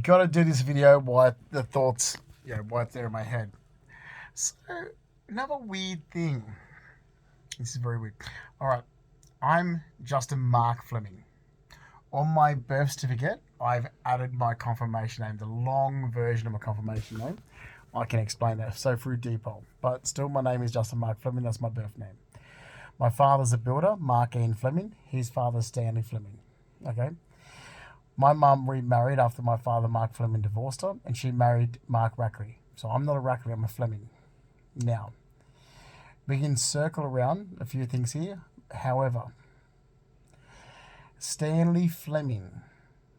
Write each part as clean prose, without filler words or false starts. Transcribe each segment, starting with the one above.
Gotta do this video while the thoughts, while it's there in my head. So, another weird thing. This is very weird. Alright, I'm Justin Mark Fleming. On my birth certificate, I've added my confirmation name, the long version of my confirmation name. I can explain that, so through Depol. But still, my name is Justin Mark Fleming, that's my birth name. My father's a builder, Mark Ian Fleming. His father's Stanley Fleming. Okay? My mum remarried after my father, Mark Fleming, divorced her, and she married Mark Rackley. So I'm not a Rackley, I'm a Fleming. Now, we can circle around a few things here. However, Stanley Fleming,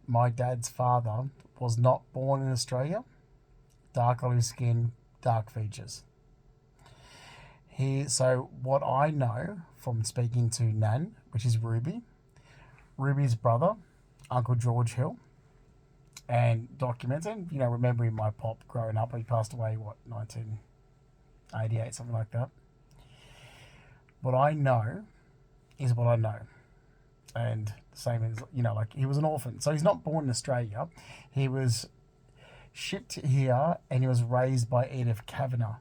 my dad's father, was not born in Australia. Dark olive skin, dark features. So what I know from speaking to Nan, which is Ruby's brother, Uncle George Hill, and documenting, remembering my pop growing up. He passed away, 1988, something like that. What I know is what I know. And the same as, like he was an orphan. So he's not born in Australia. He was shipped here and he was raised by Edith Kavanagh,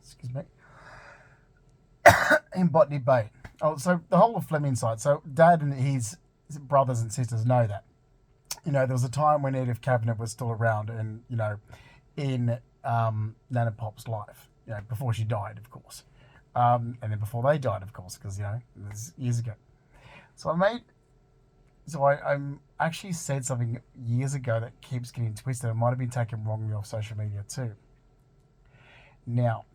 in Botany Bay. Oh, so the whole of Fleming side. So Dad and his brothers and sisters know that. There was a time when Edith Kavanagh was still around and, in Nana Pop's life, before she died, of course. And then before they died, of course, because, it was years ago. So I actually said something years ago that keeps getting twisted. It might have been taken wrongly off social media too. Now,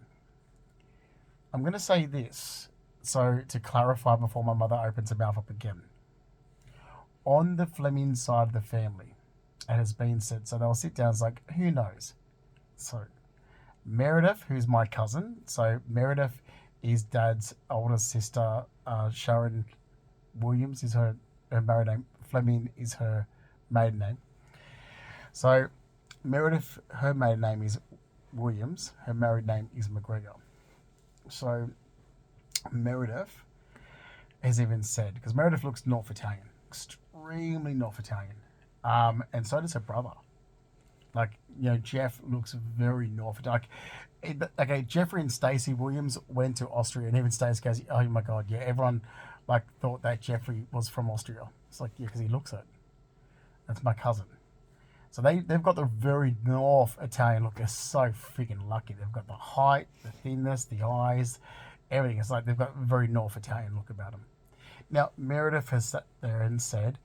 I'm going to say this, so to clarify before my mother opens her mouth up again. On the Fleming side of the family, it has been said, so they'll sit down, it's like, who knows? So, Meredith, who's my cousin, so Meredith is Dad's older sister, Sharon Williams is her married name, Fleming is her maiden name. So, Meredith, her maiden name is Williams, her married name is McGregor. So, Meredith has even said, because Meredith looks North Italian, extremely North Italian, and so does her brother. Like, Jeff looks very North Italian. Okay, Jeffrey and Stacey Williams went to Austria, and even Stacey goes, "Oh my God, yeah!" Everyone thought that Jeffrey was from Austria. It's like, yeah, because he looks it. That's my cousin. So they've got the very North Italian look. They're so freaking lucky. They've got the height, the thinness, the eyes, everything. It's like they've got a very North Italian look about them. Now, Meredith has sat there and said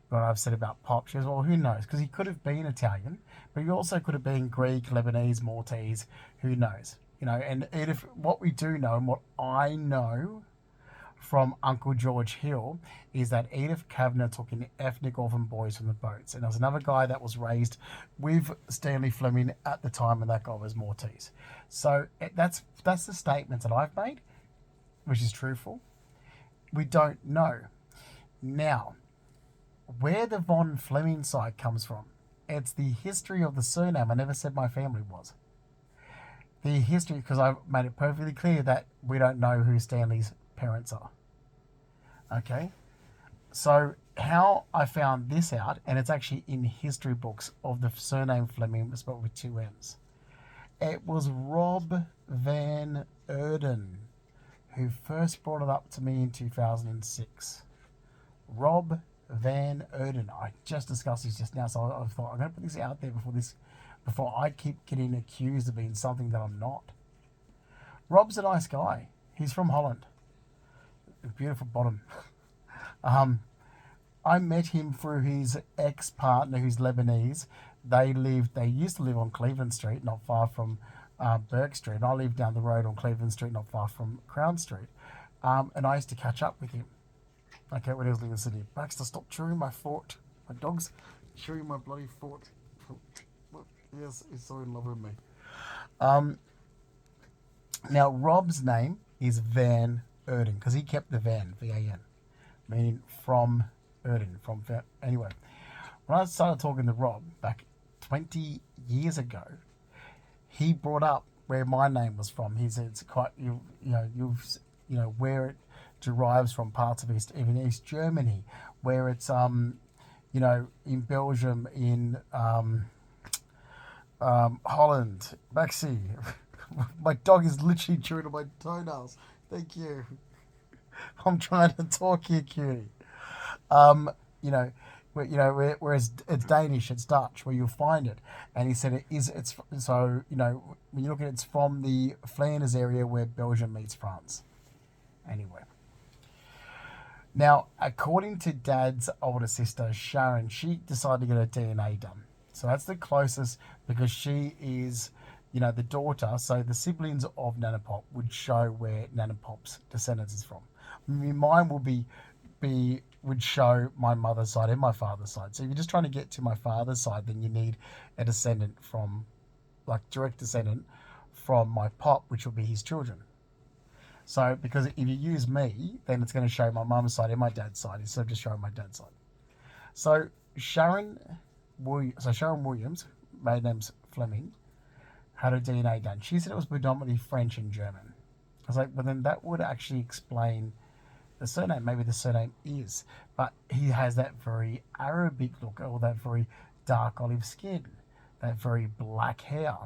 what I've said about Pop. She goes, well, who knows? Because he could have been Italian, but he also could have been Greek, Lebanese, Maltese. Who knows? And Edith, what we do know and what I know from Uncle George Hill is that Edith Kavanagh took in ethnic orphan boys from the boats. And there was another guy that was raised with Stanley Fleming at the time, and that guy was Maltese. So that's the statement that I've made, which is truthful. We don't know. Now, where the Von Fleming side comes from, it's the history of the surname. I never said my family was. The history, because I made it perfectly clear that we don't know who Stanley's parents are. Okay? So, how I found this out, and it's actually in history books of the surname Fleming, spelled with two M's. It was Rob Van Erden who first brought it up to me in 2006. Rob Van Erden. I just discussed this just now, so I thought I'm going to put this out there before I keep getting accused of being something that I'm not. Rob's a nice guy. He's from Holland. A beautiful bottom. I met him through his ex-partner who's Lebanese. They used to live on Cleveland Street, not far from Burke Street. I lived down the road on Cleveland Street, not far from Crown Street. And I used to catch up with him. Okay, when he was living in Sydney. Baxter, stop chewing my fort. My dog's chewing my bloody fort. Yes, he's so in love with me. Now, Rob's name is Van Erden, because he kept the Van, V-A-N, meaning from Erden. Anyway, when I started talking to Rob back 20 years ago, he brought up where my name was from. He said it's quite, where it derives from parts of even East Germany, where it's in Belgium, in Holland, Maxi. My dog is literally chewing on my toenails. Thank you. I'm trying to talk here, cutie. Um, you know, whereas it's Danish, it's Dutch, where you'll find it. And he said it's so when you look at it, it's from the Flanders area where Belgium meets France. Anyway, now according to Dad's older sister Sharon, she decided to get her DNA done. So that's the closest because she is, the daughter. So the siblings of Nana Pop would show where Nana Pop's descendants is from. I mean, mine will be would show my mother's side and my father's side. So if you're just trying to get to my father's side, then you need a descendant from, like direct descendant from my pop, which will be his children. So because if you use me, then it's going to show my mum's side and my dad's side instead of just showing my dad's side. So Sharon Williams, maiden name's Fleming, had her DNA done. She said it was predominantly French and German. I was like, well, then that would actually explain the surname. Maybe the surname is, but he has that very Arabic look, or that very dark olive skin, that very black hair.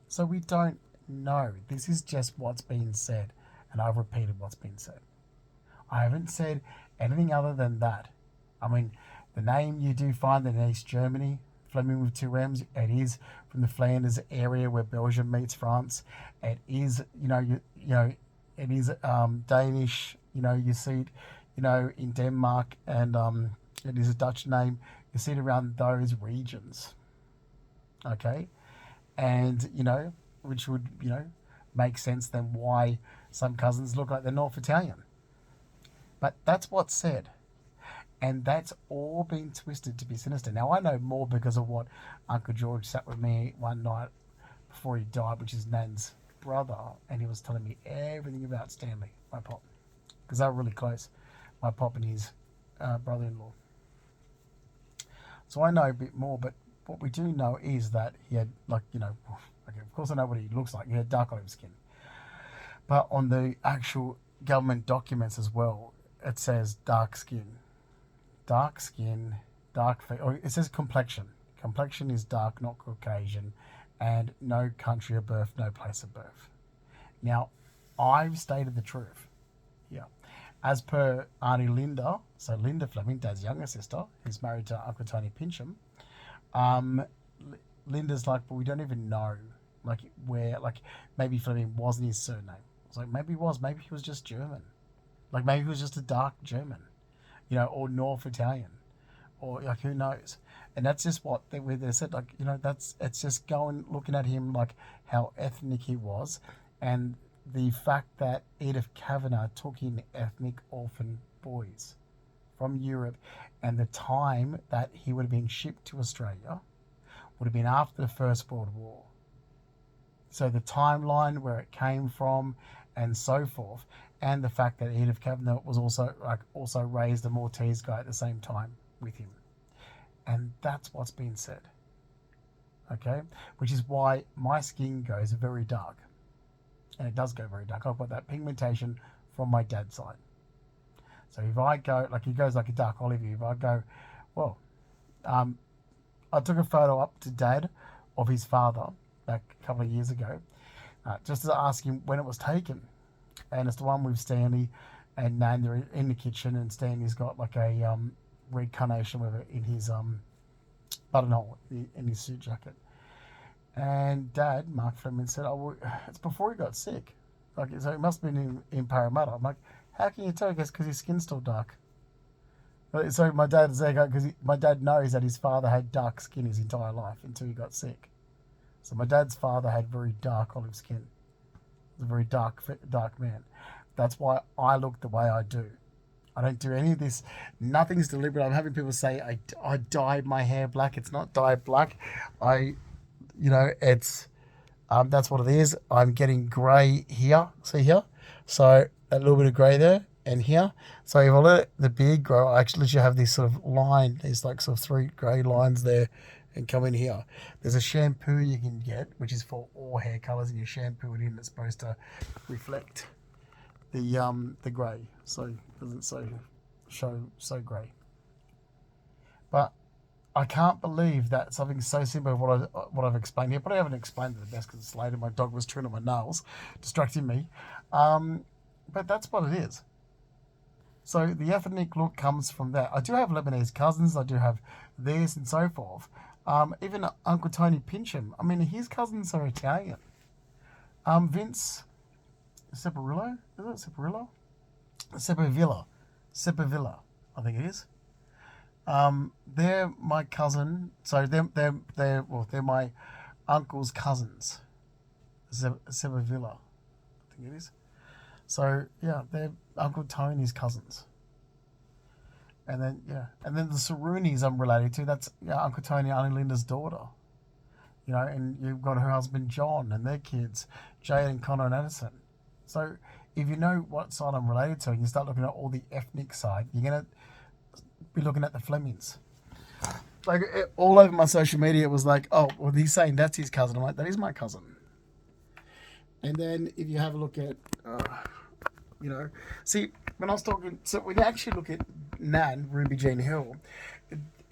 So we don't know. This is just what's been said, and I've repeated what's been said. I haven't said anything other than that. I mean, the name you do find in East Germany, Fleming with two M's, it is from the Flanders area where Belgium meets France. It is, it is Danish. You see it, in Denmark, and it is a Dutch name. You see it around those regions. Okay, and which would make sense then why some cousins look like they're North Italian. But that's what's said. And that's all been twisted to be sinister. Now, I know more because of what Uncle George sat with me one night before he died, which is Nan's brother, and he was telling me everything about Stanley, my pop, because they were really close, my pop and his brother-in-law. So I know a bit more, but what we do know is that he had, okay, of course I know what he looks like. He had dark olive skin. But on the actual government documents as well, it says dark skin. Dark skin, dark face, or it says complexion. Complexion is dark, not Caucasian, and no country of birth, no place of birth. Now, I've stated the truth. Yeah. As per Auntie Linda, so Linda Fleming, Dad's younger sister, who's married to Uncle Tony Pincham, Linda's like, but we don't even know, where, maybe Fleming wasn't his surname. It's like, maybe he was, maybe he was just German. Maybe he was just a dark German. Or North Italian, or who knows? And that's just what they said. It's just looking at him how ethnic he was, and the fact that Edith Kavanagh took in ethnic orphan boys from Europe, and the time that he would have been shipped to Australia would have been after the First World War. So the timeline where it came from, and so forth. And the fact that Edith Kavanagh was also raised a Maltese guy at the same time with him. And that's what's been said. Okay? Which is why my skin goes very dark. And it does go very dark. I've got that pigmentation from my dad's side. So if I go, he goes like a dark olive, if I go, well, I took a photo up to Dad of his father back a couple of years ago, just to ask him when it was taken. And it's the one with Stanley and Nan. They're in the kitchen, and Stanley's got a red carnation with it in his buttonhole in his suit jacket. And Dad, Mark Fleming, said, "Oh, well, it's before he got sick. So he must have been in Parramatta." I'm like, "How can you tell?" He goes, "Because his skin's still dark." So my dad's there because my dad knows that his father had dark skin his entire life until he got sick. So my dad's father had very dark olive skin. He was a very dark man. That's why I look the way I do. I don't do any of this. Nothing's deliberate. I'm having people say I dyed my hair black. It's not dyed black. It's that's what it is. I'm getting grey here. See here? So a little bit of grey there and here. So if I let the beard grow, I actually have this sort of line. There's sort of 3 grey lines there and come in here. There's a shampoo you can get, which is for all hair colours, and you shampoo it in. It's supposed to reflect the grey, so it doesn't show so grey. But I can't believe that something so simple as what I've explained here, but I haven't explained it the best because it's late and my dog was chewing on my nails, distracting me. Um, but that's what it is. So the ethnic look comes from that. I do have Lebanese cousins. I do have this and so forth. Even Uncle Tony Pincham. I mean, his cousins are Italian. Vince Separillo, is it Separillo? Sepavilla, Sepavilla, I think it is. They're my cousin. So they're my uncle's cousins. Sepavilla, I think it is. So yeah, they're Uncle Tony's cousins. And then the Sarunis I'm related to. That's Uncle Tony, Auntie Linda's daughter. And you've got her husband John and their kids, Jade and Connor and Addison. So if you know what side I'm related to, and you start looking at all the ethnic side, you're gonna be looking at the Flemings. Like all over my social media, it was like, oh, well, he's saying that's his cousin. I'm like, that is my cousin. And then if you have a look at, see, when I was talking, so when you actually look at Nan, Ruby Jean Hill,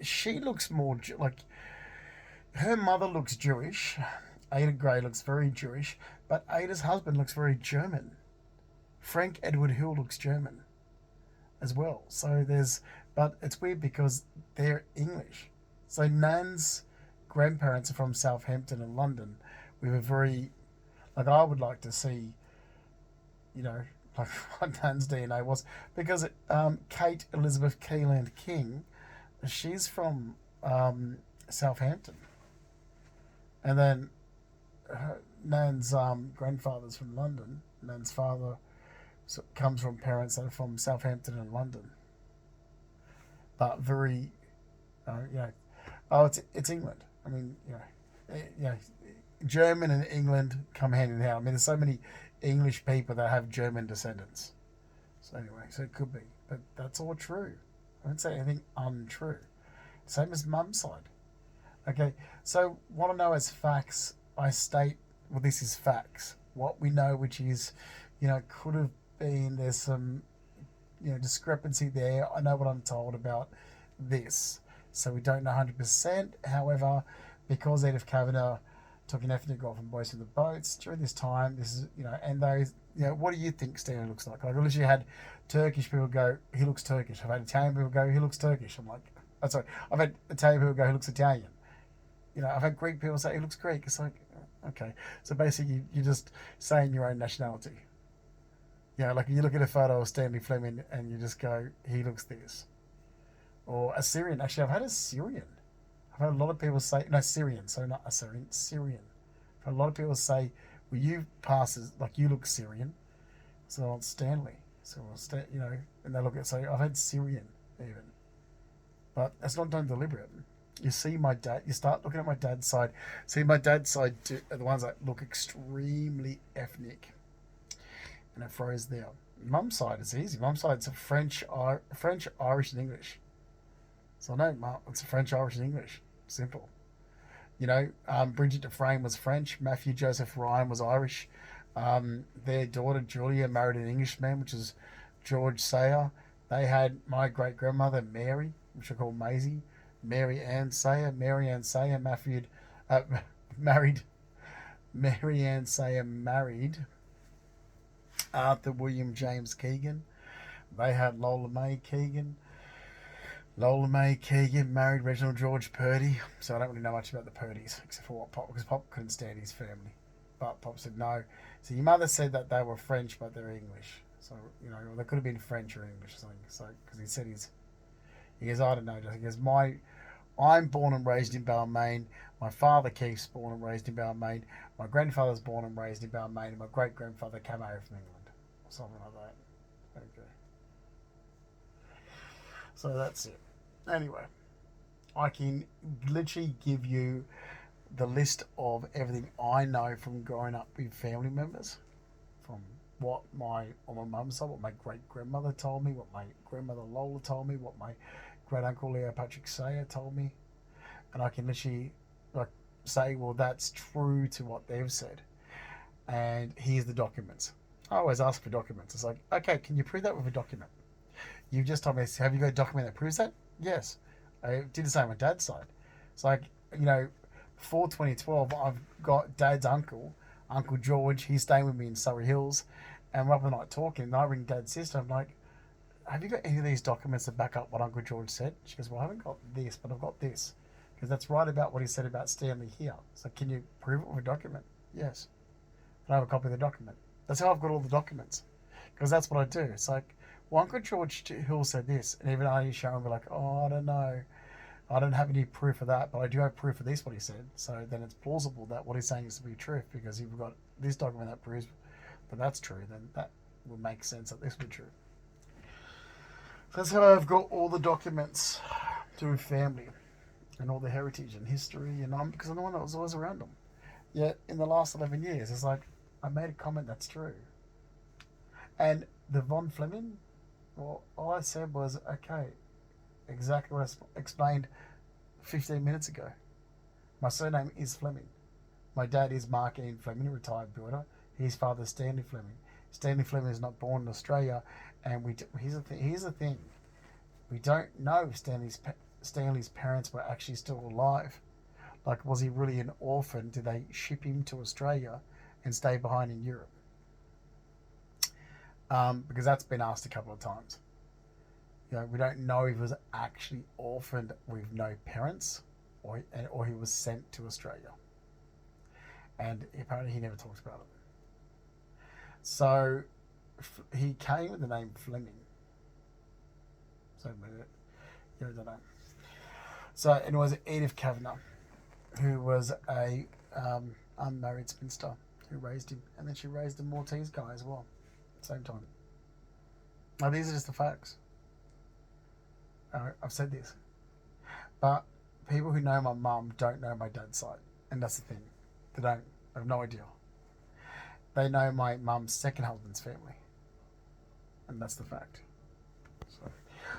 she looks more like, her mother looks Jewish. Ada Gray looks very Jewish, but Ada's husband looks very German. Frank Edward Hill looks German as well. But it's weird because they're English. So Nan's grandparents are from Southampton and London. We were very, like, I would like to see, like what Nan's DNA was, because Kate Elizabeth Keeland King, she's from Southampton. And then Nan's grandfather's from London. Nan's father comes from parents that are from Southampton and London. But very, oh, it's England. I mean, German and England come hand in hand. I mean, there's so many English people that have German descendants. So anyway, so it could be, but that's all true. I don't say anything untrue. Same as mum's side. Okay, so want to know as facts, I state, well, this is facts. What we know, which is, could have been, there's some, discrepancy there. I know what I'm told about this. So we don't know 100%. However, because Edith Kavanagh took an ethnic off from both of the boats during this time, this is, and those, what do you think Stephen looks like? Like, I literally had Turkish people go, he looks Turkish. I've had Italian people go, he looks Turkish. I'm like, oh, sorry. I've had Italian people go, he looks Italian. I've had Greek people say he looks Greek. It's like, okay. So basically, you're just saying your own nationality. Like you look at a photo of Stanley Fleming and you just go, he looks this. Or Assyrian. Actually, I've had Assyrian. I've had a lot of people say, no, Syrian. So not Assyrian, Syrian. I've had a lot of people say, well, you pass as, like, you look Syrian. So it's Stanley. So, and they look at, so I've had Syrian even. But that's not done deliberate. You see my dad, you start looking at my dad's side. See, my dad's side are the ones that look extremely ethnic. And it froze there. Mum's side is easy. Mum's side's French, Irish, and English. So no, it's French, Irish, and English. Simple. Bridget Dufresne was French. Matthew Joseph Ryan was Irish. Their daughter Julia married an Englishman, which is George Sayer. They had my great grandmother Mary, which I call Maisie. Mary Ann Sayer. Mary Ann Sayer married. Mary Ann Sayer married Arthur William James Keegan. They had Lola May Keegan. Lola May Keegan married Reginald George Purdy. So I don't really know much about the Purdys, except for what Pop, because Pop couldn't stand his family. But Pop said no. So your mother said that they were French, but they're English. So, they could have been French or English or something. So, because he said he goes, I don't know. He goes, I'm born and raised in Balmain. My father Keith's born and raised in Balmain. My grandfather's born and raised in Balmain. And my great grandfather came over from England. Or something like that. Okay. So that's it. Anyway, I can literally give you the list of everything I know from growing up with family members. From what on my mum's side, what my great grandmother told me, what my grandmother Lola told me, what my great uncle Leo Patrick Sayer told me, and I can literally say, well, that's true to what they've said, and here's the documents. I always ask for documents. It's like, okay, can you prove that with a document? You've just told me, have you got a document that proves that? Yes. I did the same on Dad's side. It's like, you know, before 2012, I've got Dad's uncle, Uncle George. He's staying with me in Surrey Hills, and we're up the night talking. And I ring Dad's sister. I'm like, have you got any of these documents to back up what Uncle George said? She goes, well, I haven't got this, but I've got this. Because that's right about what he said about Stanley here. So can you prove it with a document? Yes. And I have a copy of the document. That's how I've got all the documents. Because that's what I do. It's like, well, Uncle George Hill said this. And even I show him, like, oh, I don't know. I don't have any proof of that, but I do have proof of this, what he said. So then it's plausible that what he's saying is to be true. Because if we've got this document that proves that that's true, then that would make sense that this would be true. That's how I've got all the documents through family and all the heritage and history, and because I'm the one that was always around them. Yet in the last 11 years, it's like I made a comment that's true. And the Von Fleming, well, all I said was, okay, exactly what I explained 15 minutes ago. My surname is Fleming. My dad is Mark Ian Fleming, retired builder. His father is Stanley Fleming. Stanley Fleming is not born in Australia, and here's the thing. We don't know if Stanley's parents were actually still alive. Like, was he really an orphan? Did they ship him to Australia and stay behind in Europe? Because that's been asked a couple of times. You know, we don't know if he was actually orphaned with no parents, or he was sent to Australia. And apparently he never talks about it. So he came with the name Fleming. So I don't know. So it was Edith Kavanagh, who was a unmarried spinster who raised him, and then she raised a Maltese guy as well, at the same time. Now these are just the facts. I've said this, but people who know my mum don't know my dad's side, and that's the thing. They don't. I have no idea. They know my mum's second husband's family, and that's the fact.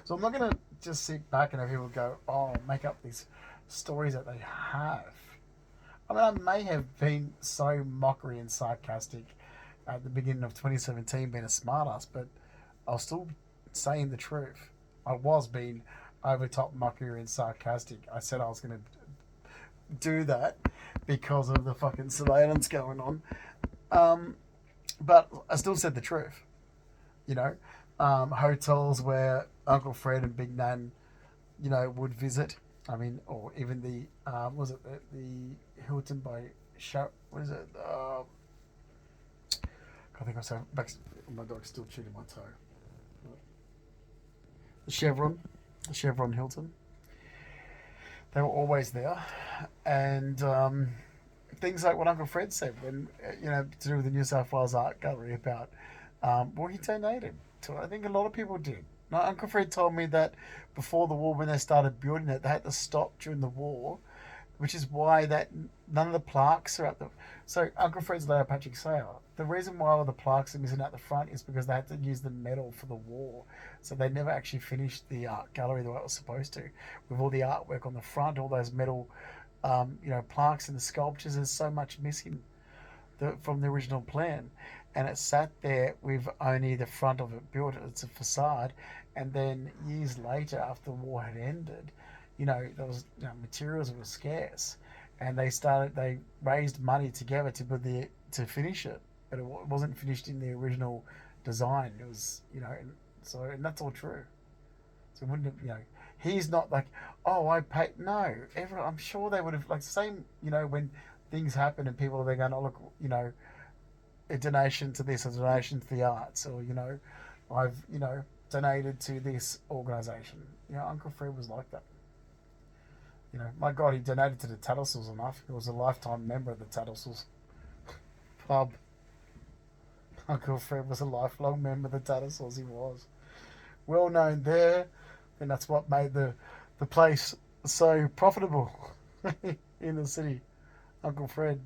So I'm not going to just sit back and have people go, oh, make up these stories that they have. I mean, I may have been so mockery and sarcastic at the beginning of 2017 being a smartass, but I was still saying the truth. I was being over top mockery and sarcastic. I said I was going to do that because of the fucking surveillance going on. But I still said the truth. You know, hotels where Uncle Fred and Big Nan, you know, would visit. I mean, or even the was it the Hilton by what is it? I think I said back. My dog's still chewing my toe. The Chevron Hilton. They were always there, and things like what Uncle Fred said when you know, to do with the New South Wales Art Gallery about well, he donated to it. I think a lot of people did. Now, Uncle Fred told me that before the war, when they started building it, they had to stop during the war, which is why that none of the plaques are at the. So Uncle Fred's Leo Patrick Sayer. The reason why all the plaques are missing at the front is because they had to use the metal for the war, so they never actually finished the art gallery the way it was supposed to, with all the artwork on the front, all those metal, you know, plaques and the sculptures. There's so much missing from the original plan, and it sat there with only the front of it built. It's a facade, and then years later, after the war had ended, you know, there was, you know, materials were scarce, and they raised money together to finish it, but it wasn't finished in the original design. It was, you know, and that's all true. So it wouldn't have, you know, he's not like, oh, I paid. No, I'm sure they would have, like, same, you know, when things happen and people are going, oh, look, you know, a donation to this, a donation to the arts, or, you know, I've, you know, donated to this organisation. You know, Uncle Fred was like that. You know, my God, he donated to the Tattersalls enough. He was a lifetime member of the Tattersalls pub. Uncle Fred was a lifelong member of the Tattersalls. He was well known there, and that's what made the place so profitable in the city. Uncle Fred,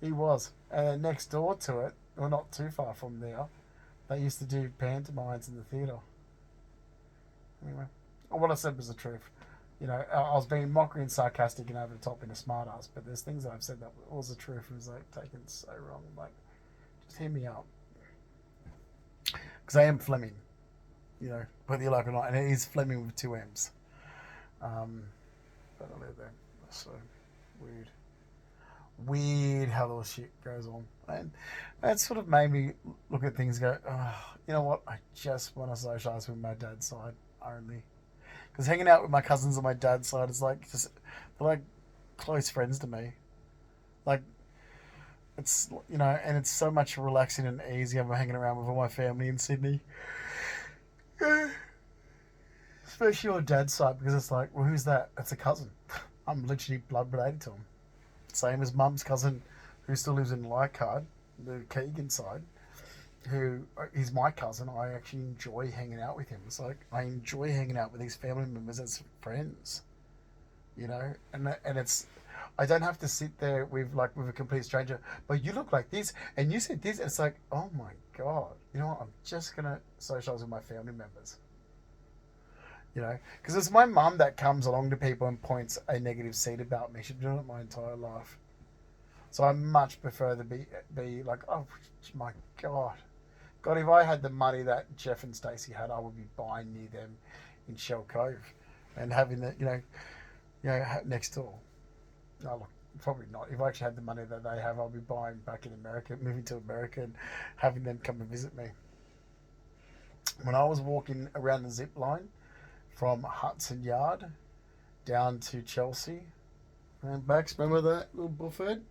he was. And next door to it, or not too far from there, they used to do pantomimes in the theatre. Anyway, what I said was the truth. You know, I was being mockery and sarcastic and over the top and a smart ass, but there's things that I've said that was the truth. It was like taken so wrong. Like, just hear me out. Because I am Fleming, you know, whether you like it or not, and it is Fleming with two M's. But I live there. So weird. Weird how all shit goes on. And that sort of made me look at things and go, oh, you know what? I just want to socialise with my dad's side only. Because hanging out with my cousins on my dad's side is like just, they're like close friends to me. Like, it's, and it's so much relaxing and easy. I'm hanging around with all my family in Sydney. Especially on dad's side, because it's like, well, who's that? That's a cousin. I'm literally blood related to him. Same as mum's cousin, who still lives in Leichhardt, the Keegan side, who is my cousin. I actually enjoy hanging out with him. It's like, I enjoy hanging out with these family members as friends, and it's, I don't have to sit there with a complete stranger. But you look like this, and you said this. And it's like, oh my god, you know what? I'm just gonna socialize with my family members. Because it's my mum that comes along to people and points a negative seed about me. She's been doing it my entire life. So I much prefer to be like, oh my god, if I had the money that Jeff and Stacey had, I would be buying near them in Shell Cove, and having the next door. No, look, probably not. If I actually had the money that they have, I'll be buying back in America, moving to America, and having them come and visit me. When I was walking around the zip line from Hudson Yard down to Chelsea and back, remember that little buffet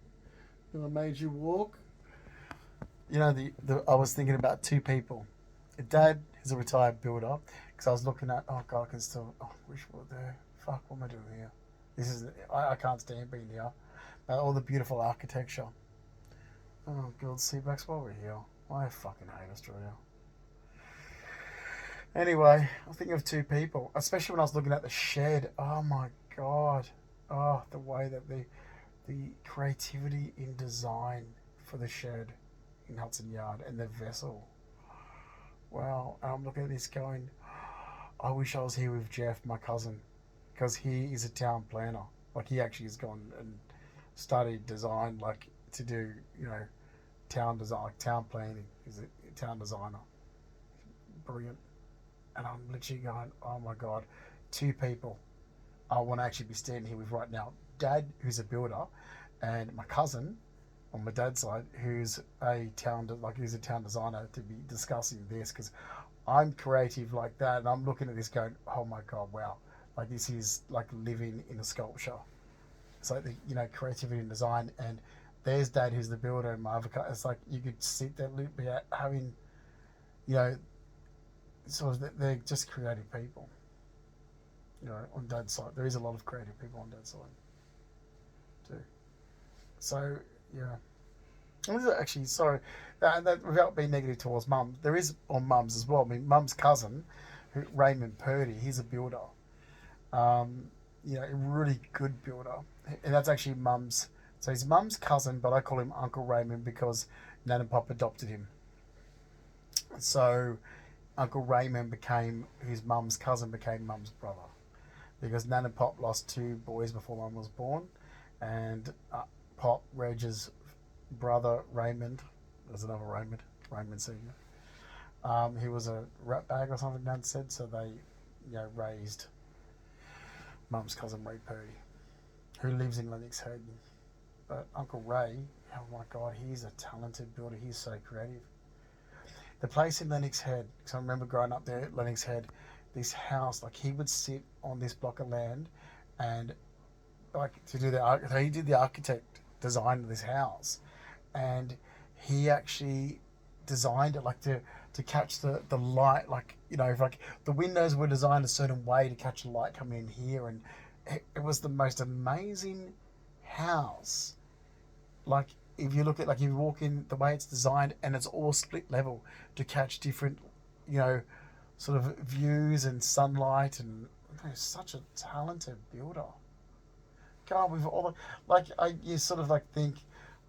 that I made you walk? I was thinking about two people. Dad is a retired builder, because I was looking at, oh god, I can still, wish we were there. Fuck, what am I doing here? I can't stand being here. All the beautiful architecture. Oh god, Seabacks, while we're here, I fucking hate Australia. Anyway, I think of two people, especially when I was looking at the shed. Oh my god. Oh, the way that the creativity in design for the shed in Hudson Yard and the vessel. Wow. And I'm looking at this going, I wish I was here with Jeff, my cousin, because he is a town planner. Like, he actually has gone and studied design, like, to do, town design, like town planning. He's a town designer. Brilliant. And I'm literally going, oh my god, two people I want to actually be standing here with right now. Dad, who's a builder, and my cousin on my dad's side, who's a town designer, to be discussing this, because I'm creative like that, and I'm looking at this going, oh my god, wow, like this is like living in a sculpture. It's like the creativity and design, and there's Dad, who's the builder, and my other cousin. It's like you could sit there having, sort of, they're just creative people. On Dad's side, there is a lot of creative people on Dad's side too. So yeah, and this is actually, sorry, that without being negative towards Mum, there is on Mum's as well. I mean, Mum's cousin, Raymond Purdy, he's a builder. A really good builder, and that's actually Mum's. So he's Mum's cousin, but I call him Uncle Raymond because Nan and Pop adopted him. So Uncle Raymond his Mum's cousin became Mum's brother, because Nan and Pop lost two boys before Mum was born, and Pop, Reg's brother Raymond, there's another Raymond Senior. He was a rat bag or something, Nan said, so they raised Mum's cousin Ray Purdy, who lives in Lennox Head. But Uncle Ray, oh my god, he's a talented builder. He's so creative. The place in Lennox Head, because I remember growing up there at Lennox Head, this house, like, he would sit on this block of land and like he did the architect design of this house, and he actually designed it like to catch the light, like, like the windows were designed a certain way to catch the light coming in here, and it was the most amazing house. Like, if you look at, like, if you walk in, the way it's designed, and it's all split level to catch different, sort of views and sunlight, and such a talented builder. God, with all the, you sort of like think,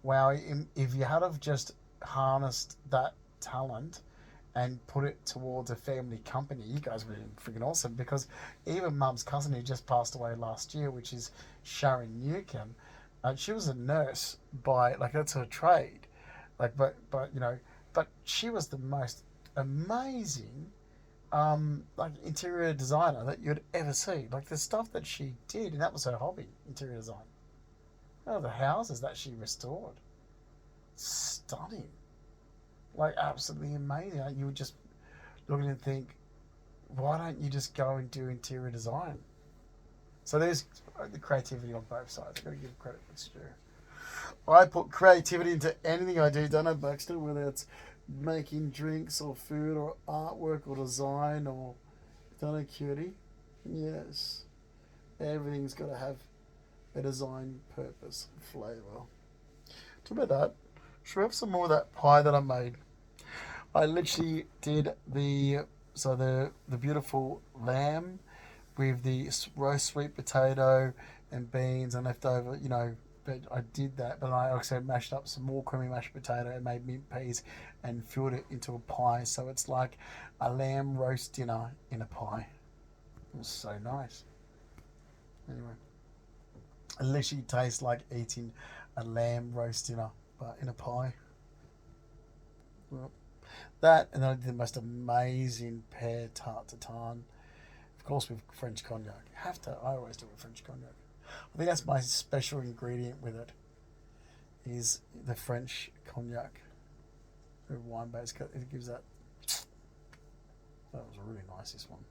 wow, if you had have just harnessed that talent and put it towards a family company, you guys would be freaking awesome. Because even Mum's cousin, who just passed away last year, which is Sharon Newcomb, she was a nurse that's her trade, but she was the most amazing like interior designer that you'd ever see. Like the stuff that she did, and that was her hobby, interior design. Oh, the houses that she restored, stunning, like absolutely amazing. Like, you would just look at it and think, why don't you just go and do interior design? So there's the creativity on both sides. I've got to give credit for it's due. I put creativity into anything I do, don't I, Baxter? Whether it's making drinks or food or artwork or design or, don't I, Cutie? Yes. Everything's got to have a design purpose, flavour. Talk about that. Should we have some more of that pie that I made? I literally did the beautiful lamb with the roast sweet potato and beans and leftover, but I did that, but I also mashed up some more creamy mashed potato and made mint peas and filled it into a pie. So it's like a lamb roast dinner in a pie. It was so nice. Anyway, it literally tastes like eating a lamb roast dinner, but in a pie. Well, that, and then I did the most amazing pear tart tatin. Of course, with French cognac. I always do it with French cognac. I think that's my special ingredient with it, is the French cognac. The wine base, it gives that. That was really nice, this one.